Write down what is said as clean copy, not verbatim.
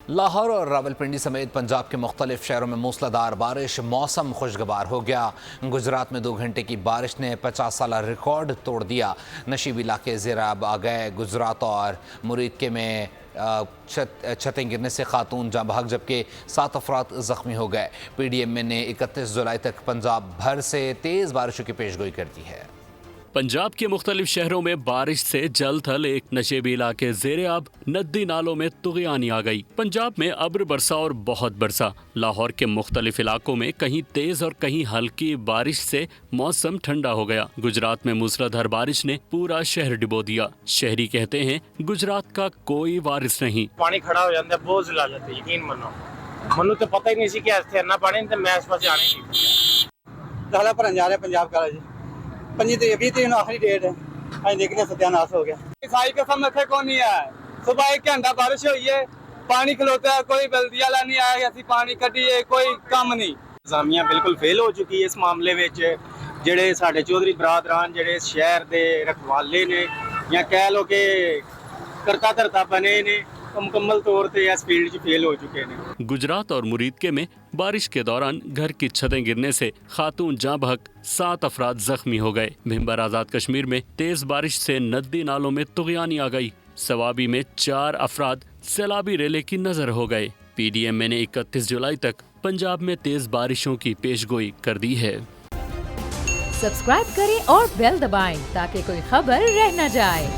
لاہور اور راولپنڈی سمیت پنجاب کے مختلف شہروں میں موسلادھار بارش، موسم خوشگوار ہو گیا۔ گجرات میں 2 گھنٹے کی بارش نے 50 سالہ ریکارڈ توڑ دیا۔ نشیب علاقے زیر آب آ گئے۔ گجرات اور مریدکے میں چھتیں گرنے سے خاتون جاں بحق جبکہ 7 افراد زخمی ہو گئے۔ پی ڈی ایم نے 31 جولائی تک پنجاب بھر سے تیز بارشوں کی پیشگوئی کر دی ہے۔ پنجاب کے مختلف شہروں میں بارش سے جل تھل ایک نشیبی علاقے زیر آب، ندی نالوں میں طغیانی آ گئی۔ پنجاب میں ابر برسا اور بہت برسا۔ لاہور کے مختلف علاقوں میں کہیں تیز اور کہیں ہلکی بارش سے موسم ٹھنڈا ہو گیا۔ گجرات میں موسلادھار بارش نے پورا شہر ڈبو دیا۔ شہری کہتے ہیں گجرات کا کوئی وارث نہیں۔ پانی کھڑا ہو جاتا ہے، بہت زلالت ہے، یقین منو تو پتہ ہی نہیں سی کہ ایسے اتنا پانی تو میں اس پاس آنے ہی نہیں۔ دہلا بھرن جا رہے ہیں پنجاب کا جی 20 تاریخ آخری ڈیٹ ہے۔ آج دیکھنے ستیاناش ہو گیا۔ عیسائی قسم اتنے کو نہیں ہے۔ صبح 1 گھنٹہ بارش ہوئی ہے، پانی کھلوتا ہے، کوئی بلدی والا نہیں آیا، ایسی پانی کٹیے کوئی کام نہیں۔ انتظامیہ بالکل فیل ہو چکی ہے اس معاملے میں۔ جڑے ساڈے چودھری برادران جڑے اس شہر دے رکھوالے نے یا کہہ لو کہ کرتا دھرتا بنے نے، مکمل طور پہ اس فیلڈ فیل ہو چکے ہیں۔ گجرات اور مریدکے میں بارش کے دوران گھر کی چھتیں گرنے سے خاتون جاں بحق، 7 افراد زخمی ہو گئے۔ بھمبر آزاد کشمیر میں تیز بارش سے ندی نالوں میں طغیانی آ گئی۔ سوابی میں 4 افراد سیلابی ریلے کی نظر ہو گئے۔ پی ڈی ایم نے 31 جولائی تک پنجاب میں تیز بارشوں کی پیشگوئی کر دی ہے۔ سبسکرائب کریں اور بیل دبائیں تاکہ کوئی خبر رہ نہ جائے۔